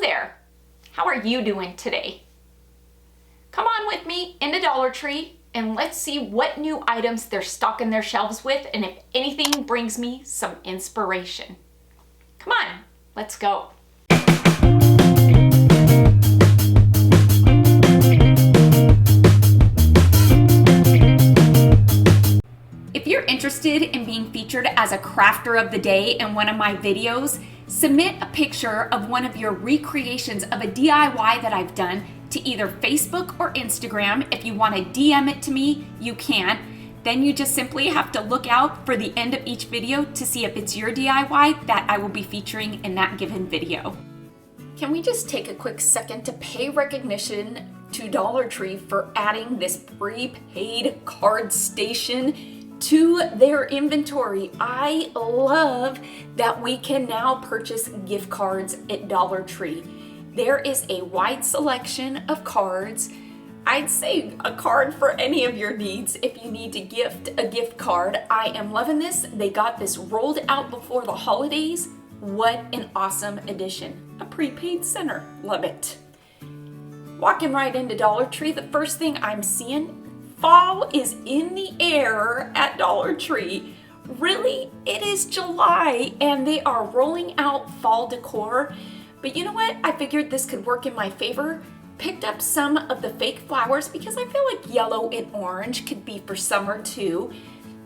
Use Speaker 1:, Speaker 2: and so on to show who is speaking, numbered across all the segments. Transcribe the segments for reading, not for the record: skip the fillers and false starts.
Speaker 1: there. How are you doing today? Come on with me into Dollar Tree and let's see what new items they're stocking their shelves with and if anything brings me some inspiration. Come on, let's go. If you're interested in being featured as a crafter of the day in one of my videos, submit a picture of one of your recreations of a DIY that I've done to either Facebook or Instagram. If you want to DM it to me, you can. Then you just simply have to look out for the end of each video to see if it's your DIY that I will be featuring in that given video. Can we just take a quick second to pay recognition to Dollar Tree for adding this prepaid card station to their inventory? I love that we can now purchase gift cards at Dollar Tree. There is a wide selection of cards. I'd say a card for any of your needs if you need to gift a gift card. I am loving this. They got this rolled out before the holidays. What an awesome addition. A prepaid center. Love it. Walking right into Dollar Tree, the first thing I'm seeing, fall is in the air at Dollar Tree. Really, it is July and they are rolling out fall decor. But you know what? I figured this could work in my favor. Picked up some of the fake flowers because I feel like yellow and orange could be for summer too.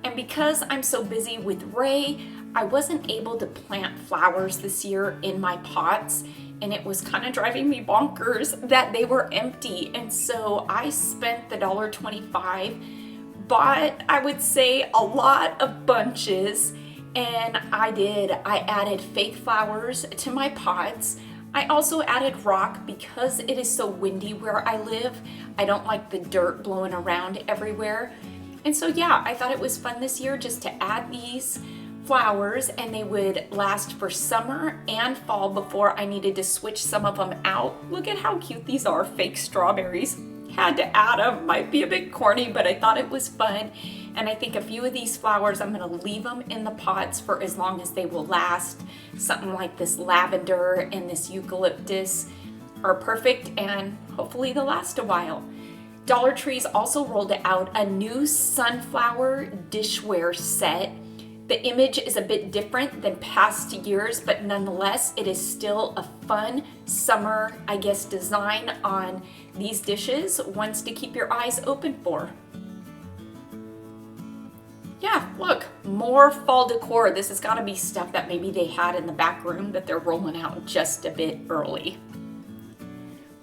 Speaker 1: And because I'm so busy with Ray, I wasn't able to plant flowers this year in my pots. And it was kind of driving me bonkers that they were empty. And so I spent the $1.25, bought, I would say, a lot of bunches. And I added fake flowers to my pots. I also added rock because it is so windy where I live. I don't like the dirt blowing around everywhere. And so yeah, I thought it was fun this year just to add these flowers, and they would last for summer and fall before I needed to switch some of them out. Look at how cute these are, fake strawberries. Had to add them, might be a bit corny, but I thought it was fun. And I think a few of these flowers, I'm gonna leave them in the pots for as long as they will last. Something like this lavender and this eucalyptus are perfect, and hopefully they'll last a while. Dollar Tree's also rolled out a new sunflower dishware set. The image is a bit different than past years, but nonetheless, it is still a fun summer, I guess, design on these dishes, ones to keep your eyes open for. Yeah, look, more fall decor. This has got to be stuff that maybe they had in the back room that they're rolling out just a bit early.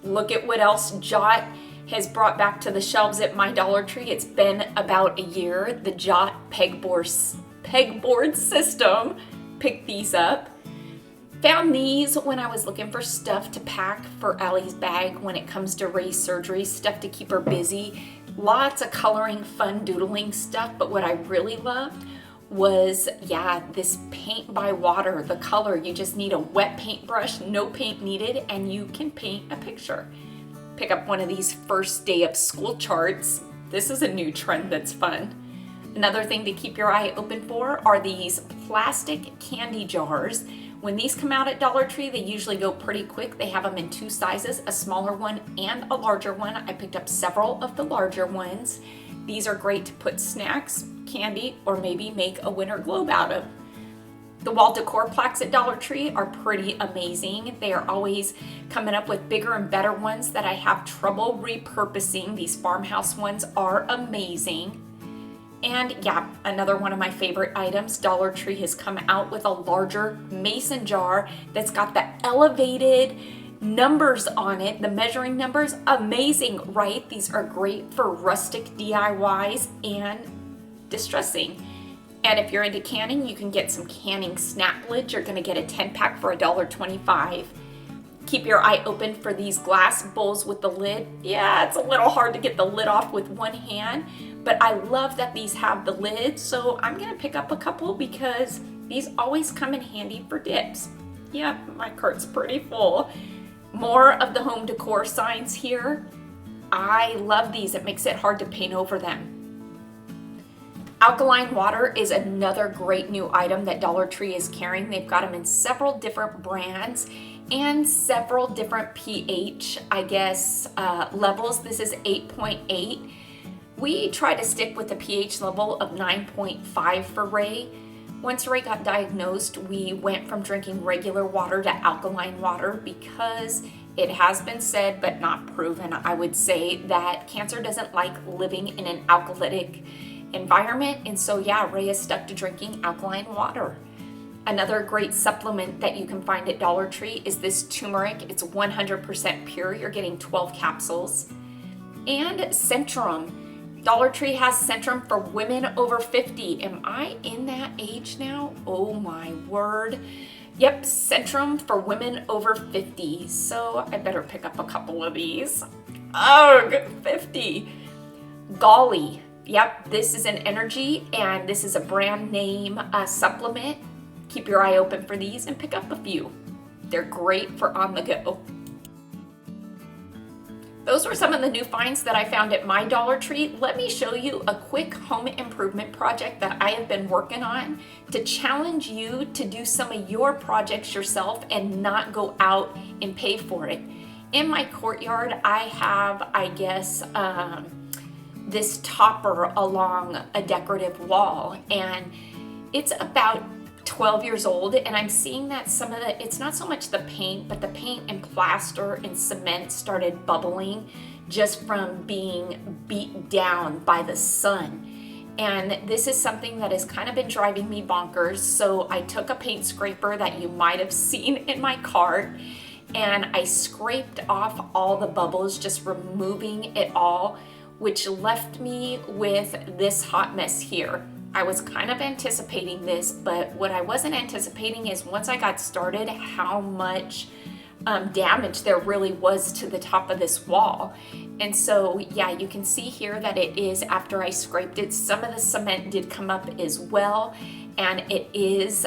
Speaker 1: Look at what else Jot has brought back to the shelves at my Dollar Tree. It's been about a year. The Jot pegboard system. Picked these up. Found these when I was looking for stuff to pack for Allie's bag when it comes to Ray's surgery, stuff to keep her busy. Lots of coloring, fun doodling stuff, but what I really loved was, this paint by water, the color. You just need a wet paintbrush, no paint needed, and you can paint a picture. Pick up one of these first day of school charts. This is a new trend that's fun. Another thing to keep your eye open for are these plastic candy jars. When these come out at Dollar Tree, they usually go pretty quick. They have them in two sizes, a smaller one and a larger one. I picked up several of the larger ones. These are great to put snacks, candy, or maybe make a winter globe out of. The wall decor plaques at Dollar Tree are pretty amazing. They are always coming up with bigger and better ones that I have trouble repurposing. These farmhouse ones are amazing. And yeah, another one of my favorite items, Dollar Tree has come out with a larger mason jar that's got the elevated numbers on it, the measuring numbers. Amazing, right? These are great for rustic DIYs and distressing. And if you're into canning, you can get some canning snap lids. You're gonna get a 10-pack for $1.25. Keep your eye open for these glass bowls with the lid. Yeah, it's a little hard to get the lid off with one hand, but I love that these have the lid, so I'm gonna pick up a couple because these always come in handy for dips. Yeah, my cart's pretty full. More of the home decor signs here. I love these. It makes it hard to paint over them. Alkaline water is another great new item that Dollar Tree is carrying. They've got them in several different brands and several different pH, I guess, levels. This is 8.8. We try to stick with the pH level of 9.5 for Ray. Once Ray got diagnosed, we went from drinking regular water to alkaline water because it has been said, but not proven, I would say, that cancer doesn't like living in an alkalytic environment. And so, yeah, Ray is stuck to drinking alkaline water. Another great supplement that you can find at Dollar Tree is this turmeric. It's 100% pure. You're getting 12 capsules. And Centrum. Dollar Tree has Centrum for women over 50. Am I in that age now? Oh my word. Yep, Centrum for women over 50. So I better pick up a couple of these. Oh, 50. Golly. Yep, this is an energy and this is a brand name supplement. Keep your eye open for these and pick up a few. They're great for on the go. Those were some of the new finds that I found at my Dollar Tree. Let me show you a quick home improvement project that I have been working on to challenge you to do some of your projects yourself and not go out and pay for it. In my courtyard, I have, I guess, this topper along a decorative wall, and it's about 12 years old, and I'm seeing that some of the, it's not so much the paint, but the paint and plaster and cement started bubbling just from being beat down by the sun. And this is something that has kind of been driving me bonkers. So I took a paint scraper that you might have seen in my cart, and I scraped off all the bubbles, just removing it all, which left me with this hot mess here. I was kind of anticipating this, but what I wasn't anticipating is once I got started, how much damage there really was to the top of this wall. And so, yeah, you can see here that it is after I scraped it. Some of the cement did come up as well, and it is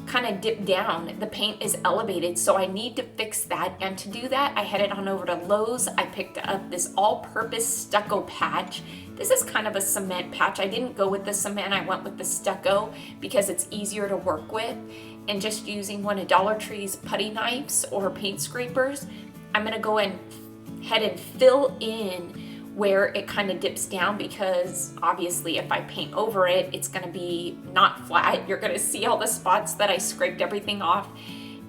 Speaker 1: kind of dipped down. The paint is elevated, so I need to fix that. And to do that, I headed on over to Lowe's. I picked up this all-purpose stucco patch. This is kind of a cement patch. I didn't go with the cement, I went with the stucco because it's easier to work with. And just using one of Dollar Tree's putty knives or paint scrapers, I'm gonna go and head and fill in where it kind of dips down, because obviously if I paint over it, it's gonna be not flat. You're gonna see all the spots that I scraped everything off.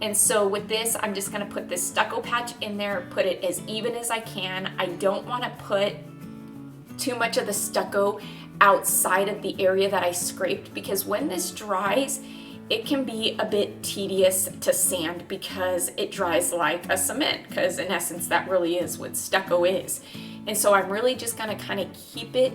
Speaker 1: And so with this, I'm just gonna put this stucco patch in there, put it as even as I can. I don't wanna put too much of the stucco outside of the area that I scraped, because when this dries, it can be a bit tedious to sand because it dries like a cement, because in essence, that really is what stucco is. And so I'm really just gonna kind of keep it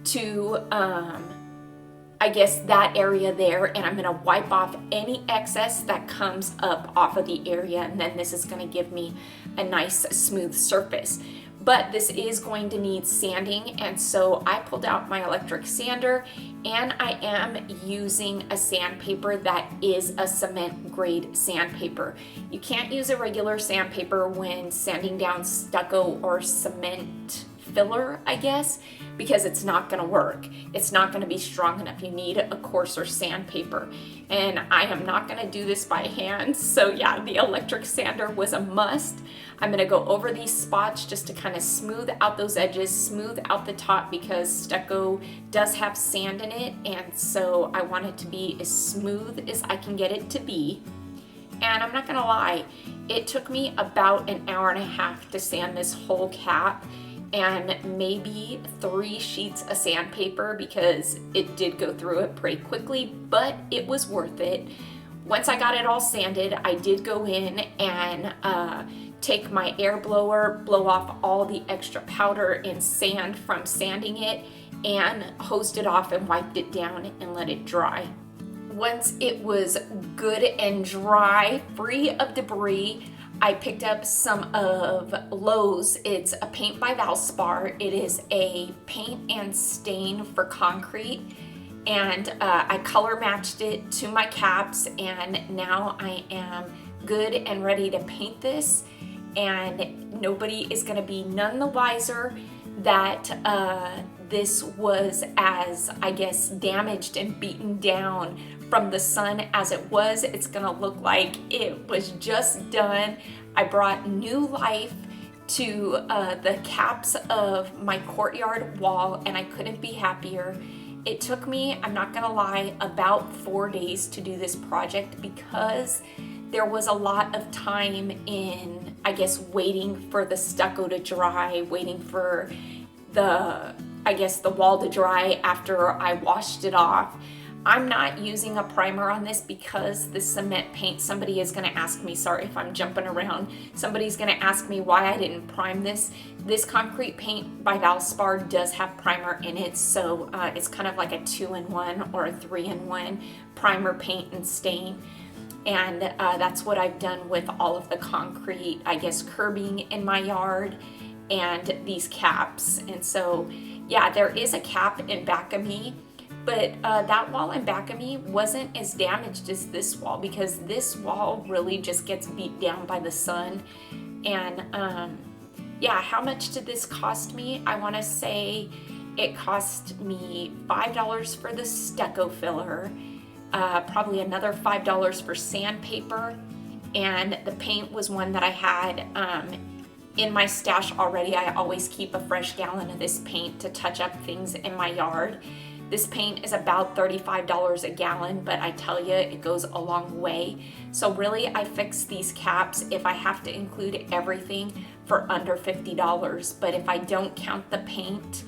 Speaker 1: to, I guess, that area there, and I'm gonna wipe off any excess that comes up off of the area, and then this is gonna give me a nice smooth surface. But this is going to need sanding, and so I pulled out my electric sander, and I am using a sandpaper that is a cement grade sandpaper. You can't use a regular sandpaper when sanding down stucco or cement filler, I guess, because it's not gonna work. It's not gonna be strong enough. You need a coarser sandpaper. And I am not gonna do this by hand, so yeah, the electric sander was a must. I'm gonna go over these spots just to kind of smooth out those edges, smooth out the top, because stucco does have sand in it, and so I want it to be as smooth as I can get it to be. And I'm not gonna lie, it took me about an hour and a half to sand this whole cap, and maybe 3 sheets of sandpaper, because it did go through it pretty quickly, but it was worth it. Once I got it all sanded, I did go in and take my air blower, blow off all the extra powder and sand from sanding it, and hosed it off and wiped it down and let it dry. Once it was good and dry, free of debris, I picked up some of Lowe's. It's a paint by Valspar. It is a paint and stain for concrete, and I color matched it to my caps, and now I am good and ready to paint this, and nobody is going to be none the wiser that this was as, I guess, damaged and beaten down from the sun as it was. It's gonna look like it was just done. I brought new life to the caps of my courtyard wall, and I couldn't be happier. It took me, I'm not gonna lie, about 4 days to do this project because there was a lot of time in, I guess, waiting for the stucco to dry, waiting for the, I guess, the wall to dry after I washed it off. I'm not using a primer on this because the cement paint, somebody is gonna ask me, sorry if I'm jumping around, somebody's gonna ask me why I didn't prime this. This concrete paint by Valspar does have primer in it, so it's kind of like a 2-in-1 or a 3-in-1 primer, paint, and stain. And that's what I've done with all of the concrete, I guess, curbing in my yard and these caps. And so, yeah, there is a cap in back of me, but that wall in back of me wasn't as damaged as this wall because this wall really just gets beat down by the sun. And yeah, how much did this cost me? I want to say it cost me $5 for the stucco filler, probably another $5 for sandpaper, and the paint was one that I had in my stash already. I always keep a fresh gallon of this paint to touch up things in my yard. This paint is about $35 a gallon, but I tell you, it goes a long way. So really, I fix these caps, if I have to include everything, for under $50. But if I don't count the paint,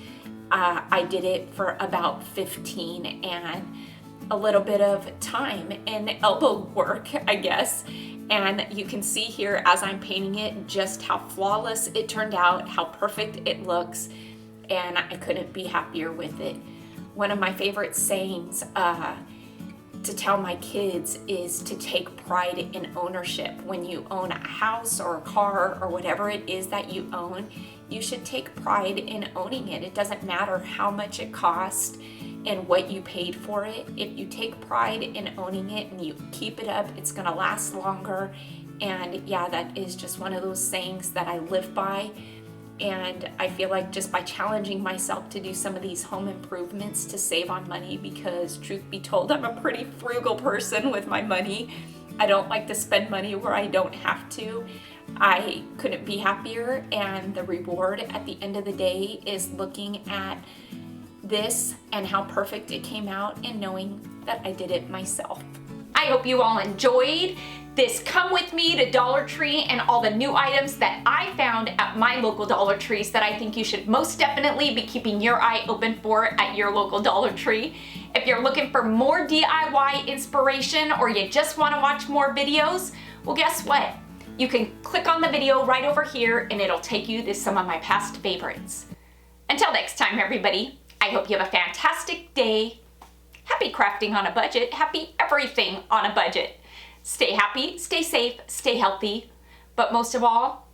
Speaker 1: I did it for about $15, and a little bit of time and elbow work, I guess. And you can see here as I'm painting it just how flawless it turned out, how perfect it looks, and I couldn't be happier with it. One of my favorite sayings to tell my kids is to take pride in ownership. When you own a house or a car or whatever it is that you own, you should take pride in owning it. It doesn't matter how much it cost and what you paid for it. If you take pride in owning it and you keep it up, it's gonna last longer. And yeah, that is just one of those sayings that I live by. And I feel like just by challenging myself to do some of these home improvements to save on money, because truth be told, I'm a pretty frugal person with my money. I don't like to spend money where I don't have to. I couldn't be happier, and the reward at the end of the day is looking at this and how perfect it came out and knowing that I did it myself. I hope you all enjoyed this come with me to Dollar Tree and all the new items that I found at my local Dollar Trees that I think you should most definitely be keeping your eye open for at your local Dollar Tree. If you're looking for more DIY inspiration or you just want to watch more videos, well, guess what? You can click on the video right over here and it'll take you to some of my past favorites. Until next time, everybody, I hope you have a fantastic day. Happy crafting on a budget. Happy everything on a budget. Stay happy, stay safe, stay healthy, but most of all,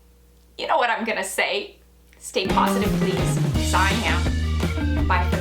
Speaker 1: you know what I'm gonna say. Stay positive, please. Sign out. Bye for now.